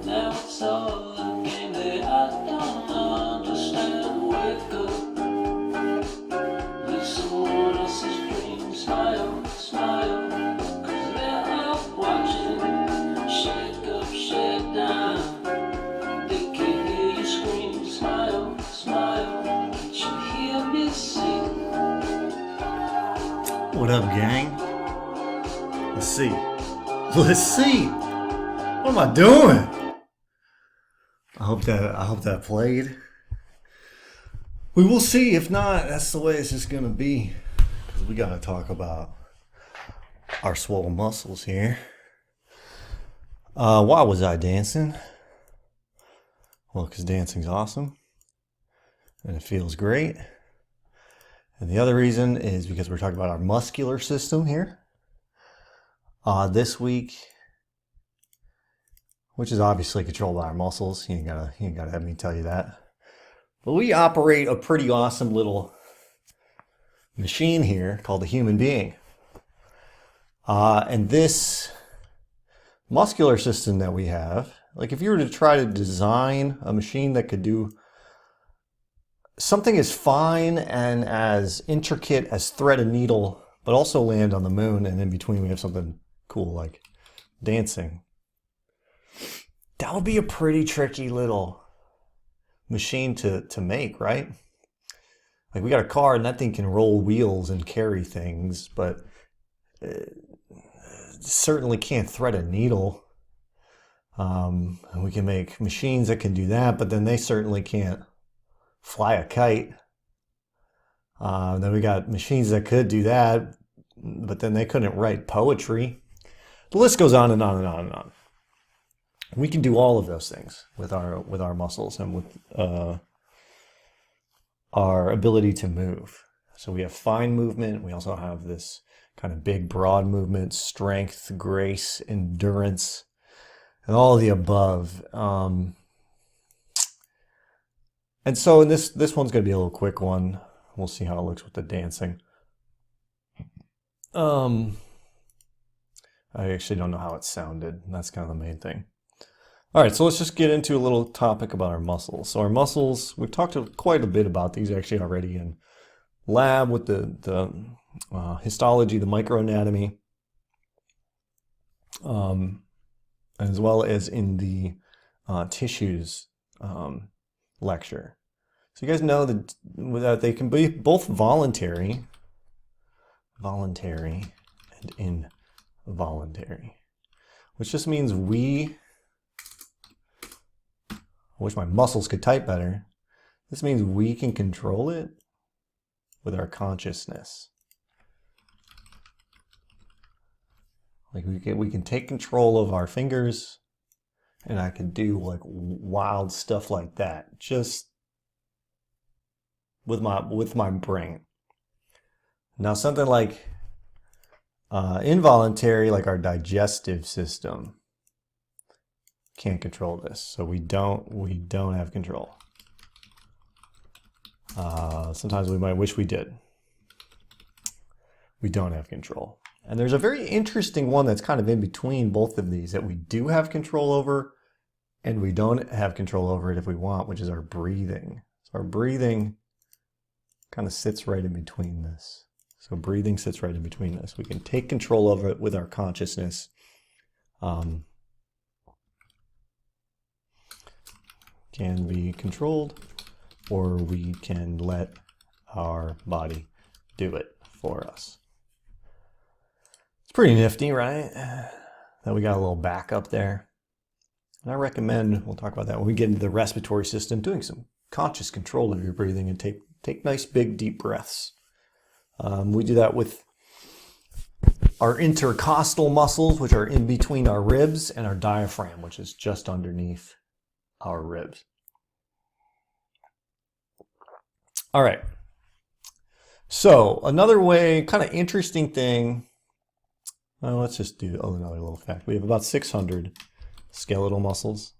Now it's all a game that I don't understand. Wake up, live someone else's dream. Smile, smile, 'cause they're all watching. Shake up, shake down. They can't hear you scream. Smile, smile, can't you hear me sing? What up, gang? Let's see. Let's see. What am I doing? I hope that played. We will see. If not, that's the way it's just gonna be. Because we gotta talk about our swollen muscles here. Why was I dancing? Well, because dancing's awesome. And it feels great. And the other reason is because we're talking about our muscular system here. This week, which is obviously controlled by our muscles. You ain't gotta have me tell you that. But we operate a pretty awesome little machine here called the human being. And this muscular system that we have, like if you were to try to design a machine that could do something as fine and as intricate as thread a needle, but also land on the moon, and in between we have something cool like dancing. That would be a pretty tricky little machine to make, right? Like we got a car and that thing can roll wheels and carry things, but it certainly can't thread a needle. And we can make machines that can do that, but then they certainly can't fly a kite. Then we got machines that could do that, but then they couldn't write poetry. The list goes on and on and on and on. We can do all of those things with our muscles and with our ability to move. So we have fine movement. We also have this kind of big, broad movement, strength, grace, endurance, and all of the above. And so this one's going to be a little quick one. We'll see how it looks with the dancing. I actually don't know how it sounded. That's kind of the main thing. All right, so let's just get into a little topic about our muscles. So our muscles, we've talked quite a bit about these actually already in lab with the histology, the microanatomy, as well as in the tissues lecture. So you guys know that they can be both voluntary and involuntary, which just means I wish my muscles could type better. This means we can control it with our consciousness. Like we can take control of our fingers, and I can do like wild stuff like that just with my brain. Now something like involuntary, like our digestive system, can't control this, so we don't have control. Sometimes we might wish we did. We don't have control. And there's a very interesting one that's kind of in between both of these that we do have control over and we don't have control over it if we want, which is our breathing. So our breathing kind of sits right in between this. So breathing sits right in between this. We can take control over it with our consciousness. Can be controlled, or we can let our body do it for us. It's pretty nifty, right? That we got a little backup there. And I recommend, we'll talk about that when we get into the respiratory system, doing some conscious control of your breathing and take nice big deep breaths. We do that with our intercostal muscles, which are in between our ribs, and our diaphragm, which is just underneath our ribs. All right. So another way, kind of interesting thing. Well, let's just do another little fact. We have about 600 skeletal muscles.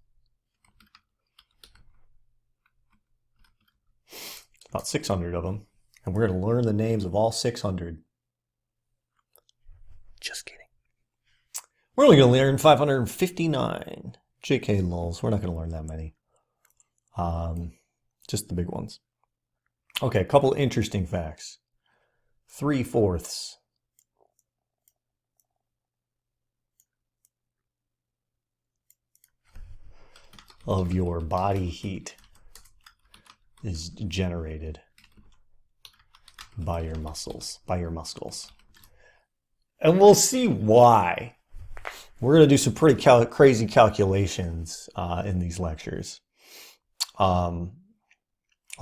About 600 of them. And we're going to learn the names of all 600. Just kidding. We're only going to learn 559. JK lulls. We're not going to learn that many. Just the big ones. Okay, a couple interesting facts. 3/4 of your body heat is generated by your muscles, And we'll see why. We're going to do some pretty crazy calculations in these lectures. Also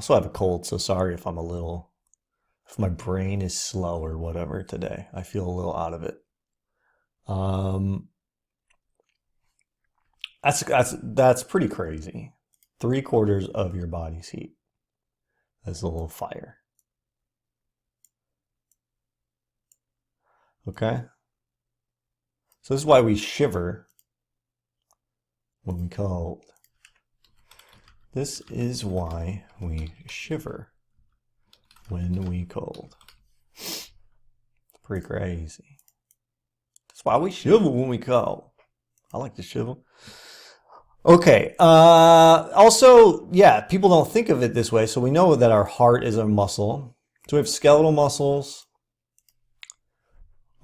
have a cold, so sorry if if my brain is slow or whatever today. I feel a little out of it. That's pretty crazy. 3/4 of your body's heat. That's a little fire. Okay? So this is why we shiver when we cold. This is why we shiver when we cold. It's pretty crazy. That's why we shiver when we cold. I like to shiver. Okay. Also, yeah, people don't think of it this way. So we know that our heart is a muscle. So we have skeletal muscles.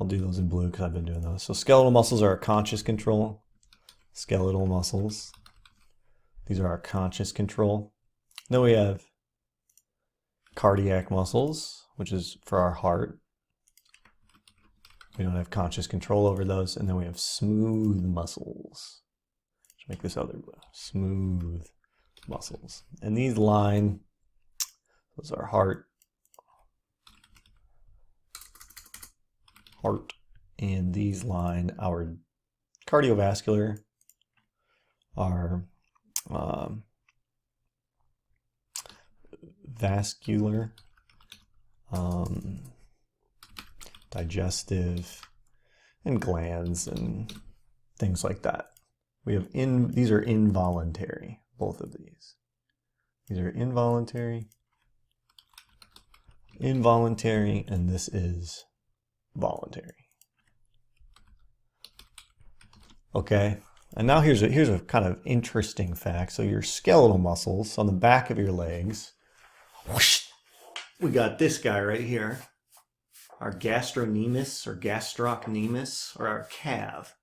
I'll do those in blue because I've been doing those. So skeletal muscles are our conscious control. Skeletal muscles. These are our conscious control. Then we have cardiac muscles, which is for our heart. We don't have conscious control over those. And then we have smooth muscles. Let's make this other blue. Smooth muscles. And these line, those are heart. And these line our cardiovascular, our vascular, digestive, and glands and things like that. We have these are involuntary, both of these. These are involuntary, and this is voluntary. Okay, and now here's a kind of interesting fact. So your skeletal muscles on the back of your legs, whoosh, we got this guy right here, our gastrocnemius or gastrocnemius, or our calf.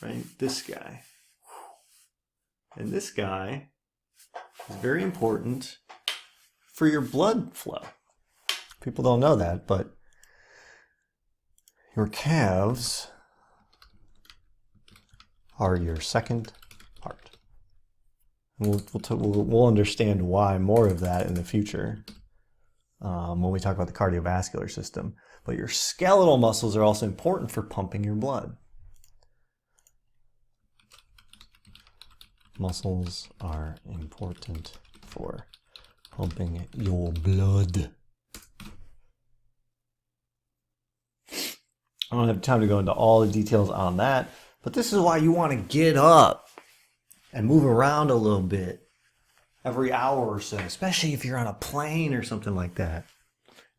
Right, this guy. And this guy is very important for your blood flow. People don't know that, but your calves are your second heart. And we'll understand why more of that in the future when we talk about the cardiovascular system. But your skeletal muscles are also important for pumping your blood. Muscles are important for pumping your blood. I don't have time to go into all the details on that, but this is why you want to get up and move around a little bit every hour or so, especially if you're on a plane or something like that.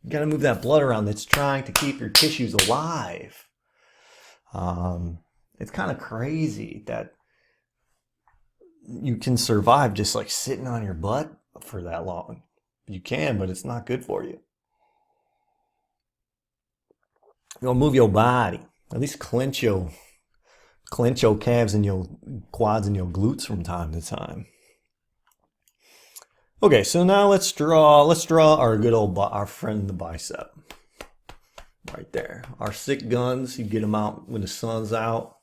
You got to move that blood around that's trying to keep your tissues alive. It's kind of crazy that you can survive just like sitting on your butt for that long. You can, but it's not good for you. You want to move your body. At least clench your calves and your quads and your glutes from time to time. Okay, so now let's draw our good old our friend the bicep. Right there. Our sick guns, you get them out when the sun's out.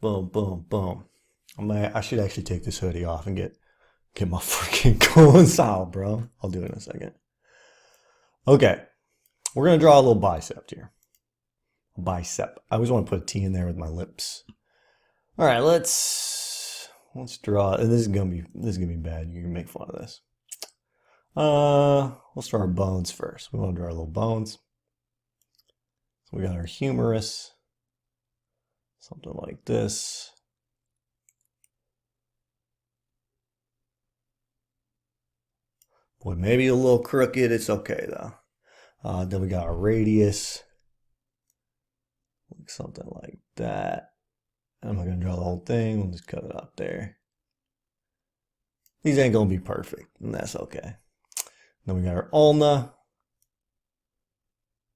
Boom, boom, boom. I should actually take this hoodie off and get my freaking clothes out, bro. I'll do it in a second. Okay. We're going to draw a little bicep here. Bicep. I always want to put a T in there with my lips. All right, let's draw. And this is gonna be bad. You can make fun of this. Let's draw our bones first. We want to draw our little bones. So we got our humerus, something like this. Boy, maybe a little crooked. It's okay though. Then we got our radius. Like something like that. I'm not going to draw the whole thing. We'll just cut it up there. These ain't going to be perfect, and that's okay. Then we got our ulna.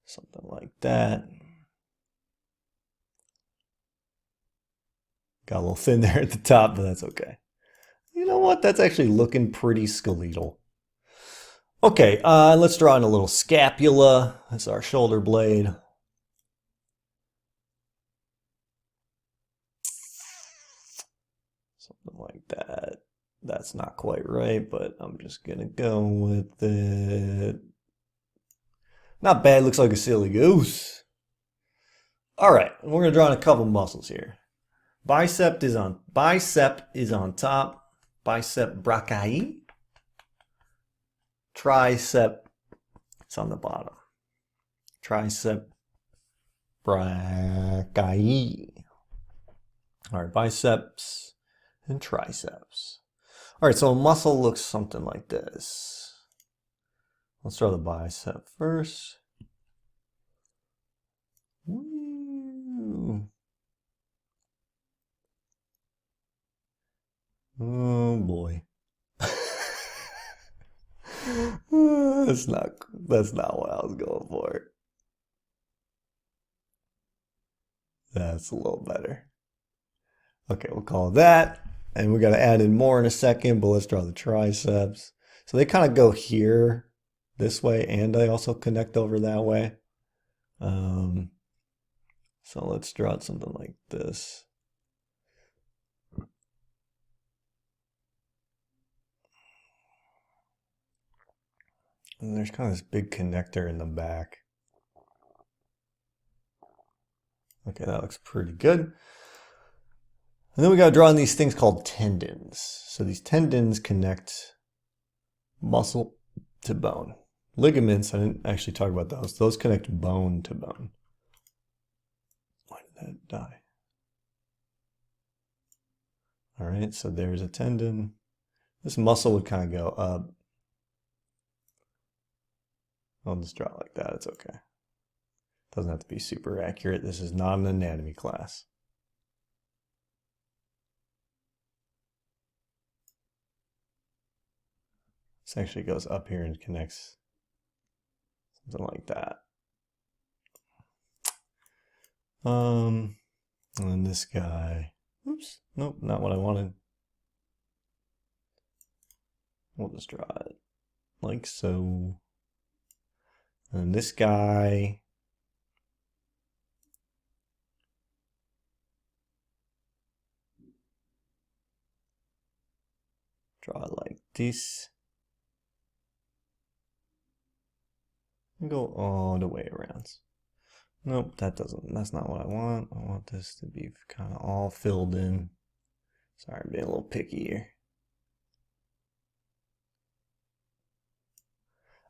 Something like that. Got a little thin there at the top, but that's okay. You know what? That's actually looking pretty skeletal. Okay, let's draw in a little scapula. That's our shoulder blade. Something like that. That's not quite right, but I'm just going to go with it. Not bad. Looks like a silly goose. All right, we're going to draw in a couple muscles here. Bicep is on top. Bicep brachii. Tricep is on the bottom. Tricep brachii. All right, biceps and triceps. All right, so a muscle looks something like this. Let's draw the bicep first. Woo. Oh boy. That's not what I was going for. That's a little better. Okay, we'll call it that. And we got to add in more in a second, but let's draw the triceps. So they kind of go here, this way, and they also connect over that way. So let's draw something like this. And there's kind of this big connector in the back. Okay, that looks pretty good. And then we got to draw in these things called tendons. So these tendons connect muscle to bone. Ligaments, I didn't actually talk about those. Those connect bone to bone. Why did that die? All right, so there's a tendon. This muscle would kind of go up. I'll just draw it like that. It's okay. Doesn't have to be super accurate. This is not an anatomy class. This actually goes up here and connects something like that. And then this guy, oops, nope, not what I wanted. We'll just draw it like so. And this guy, draw it like this. And go all the way around. Nope, that's not what I want. I want this to be kind of all filled in. Sorry, I'm being a little picky here.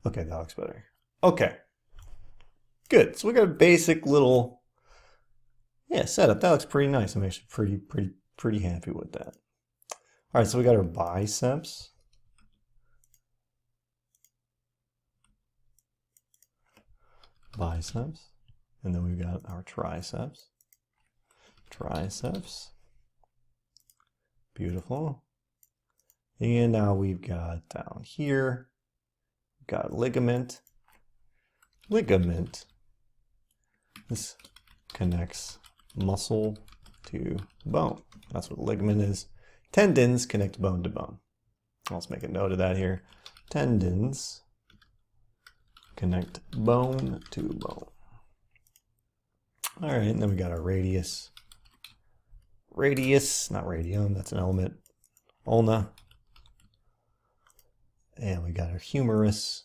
Okay, that looks better. Okay, good. So we got a basic little, setup. That looks pretty nice. I'm actually pretty happy with that. All right, so we got our biceps. Biceps. And then we've got our triceps. Triceps. Beautiful. And now we've got down here, we've got ligament. Ligament. This connects muscle to bone. That's what ligament is. Tendons connect bone to bone. Let's make a note of that here. Tendons connect bone to bone. All right, and then we got our radius. Radius, not radium, that's an element. Ulna. And we got our humerus.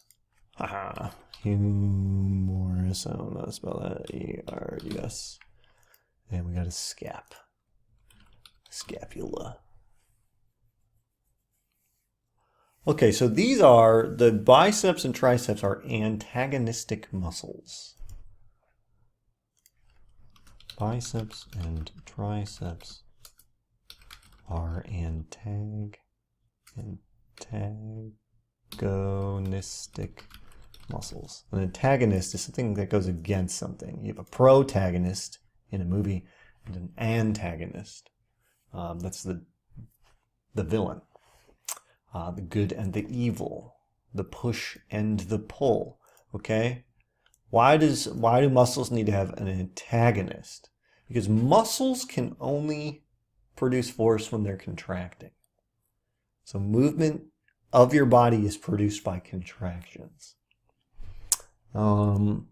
Haha, humerus, I don't know how to spell that. E-R-U-S. And we got a scapula. Okay, so these are, the biceps and triceps are antagonistic muscles. Biceps and triceps are antagonistic muscles. An antagonist is something that goes against something. You have a protagonist in a movie, and an antagonist. That's the villain. The good and the evil, the push and the pull. Okay, why do muscles need to have an antagonist? Because muscles can only produce force when they're contracting. So movement of your body is produced by contractions. So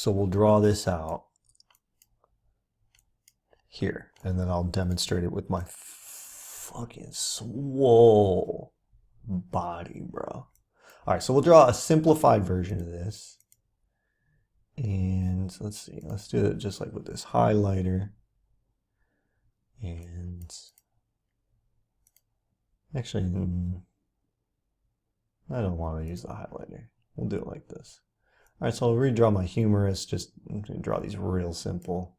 we'll draw this out here, and then I'll demonstrate it with my fucking swole body, bro. All right, so we'll draw a simplified version of this. And let's see, let's do it just like with this highlighter. And actually, I don't want to use the highlighter. We'll do it like this. All right, so I'll redraw my humerus, just draw these real simple.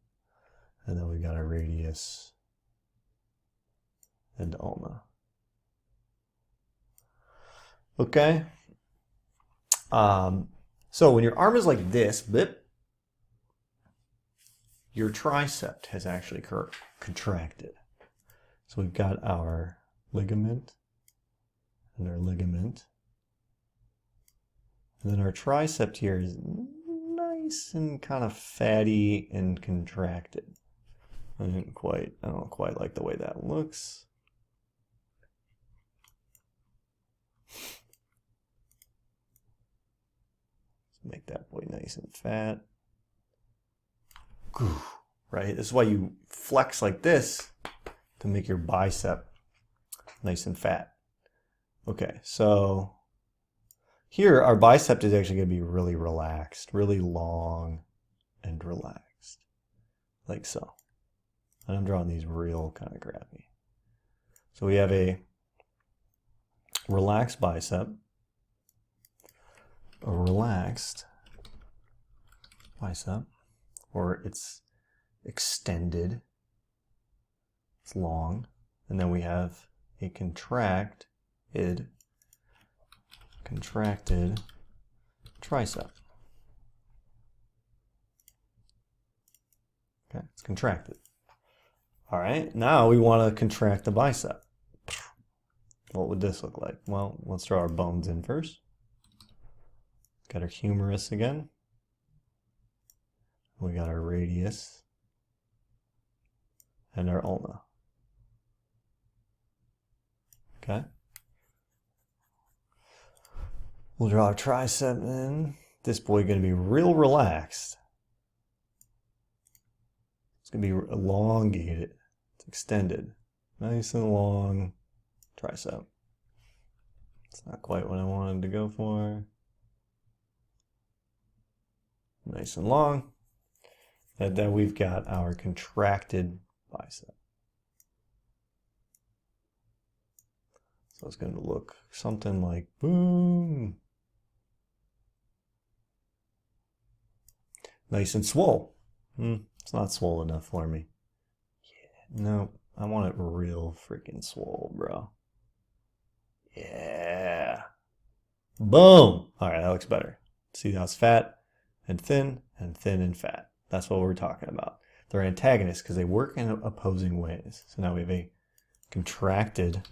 And then we got our radius and ulna. Okay. So when your arm is like this, your tricep has actually contracted. So we've got our ligament and our ligament. And then our tricep here is nice and kind of fatty and contracted. I don't quite like the way that looks. Make that boy nice and fat. Right? This is why you flex like this to make your bicep nice and fat. Okay, so here our bicep is actually going to be really relaxed, really long and relaxed, like so. And I'm drawing these real kind of grabby. So we have a relaxed bicep, a relaxed bicep, or it's extended, it's long, and then we have a contracted tricep. Okay, it's contracted. All right, now we want to contract the bicep. What would this look like? Well, let's draw our bones in first. Got our humerus again. We got our radius and our ulna. Okay. We'll draw our tricep in. This boy going to be real relaxed. It's going to be elongated. It's extended. Nice and long tricep. It's not quite what I wanted to go for. Nice and long. And then we've got our contracted bicep. So it's going to look something like boom. Nice and swole. It's not swole enough for me. Yeah, no, I want it real freaking swole, bro. Yeah. Boom. All right, that looks better. See how it's fat and thin and fat. That's what we're talking about. They're antagonists because they work in opposing ways. So now we have a contracted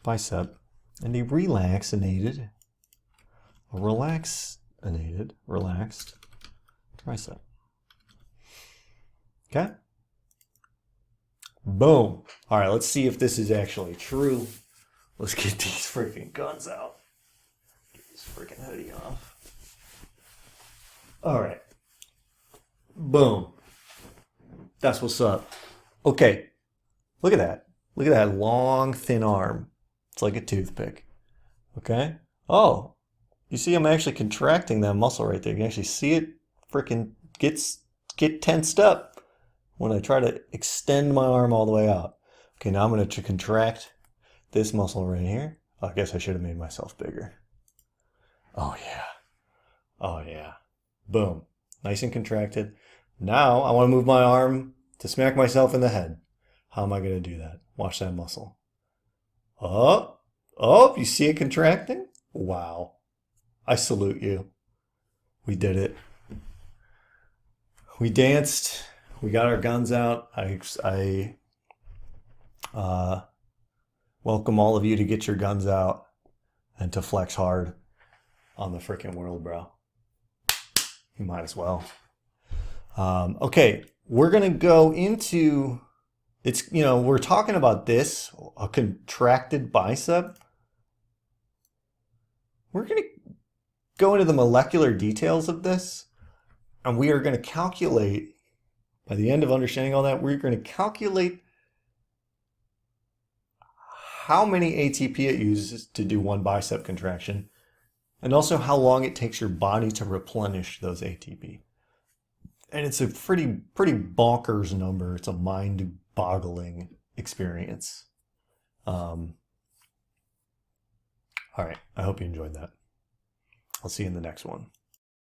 bicep and a relaxed tricep. Okay? Boom. All right, let's see if this is actually true. Let's get these freaking guns out. Get this freaking hoodie off. All right. Boom. That's what's up. Okay. Look at that. Look at that long, thin arm. It's like a toothpick. Okay? Oh, you see I'm actually contracting that muscle right there. You can actually see it freaking get tensed up when I try to extend my arm all the way out. Okay, now I'm going to contract this muscle right here. Oh, I guess I should have made myself bigger. Oh, yeah. Oh, yeah. Boom. Nice and contracted. Now I want to move my arm to smack myself in the head. How am I going to do that? Watch that muscle. Oh, you see it contracting? Wow. I salute you. We did it. We danced. We got our guns out. I welcome all of you to get your guns out and to flex hard on the freaking world, bro. You might as well. Okay, we're gonna go into it's. We're talking about this, a contracted bicep. We're gonna go into the molecular details of this, and we are gonna calculate. By the end of understanding all that, we're going to calculate how many ATP it uses to do one bicep contraction, and also how long it takes your body to replenish those ATP. And it's a pretty bonkers number. It's a mind-boggling experience. All right, I hope you enjoyed that. I'll see you in the next one.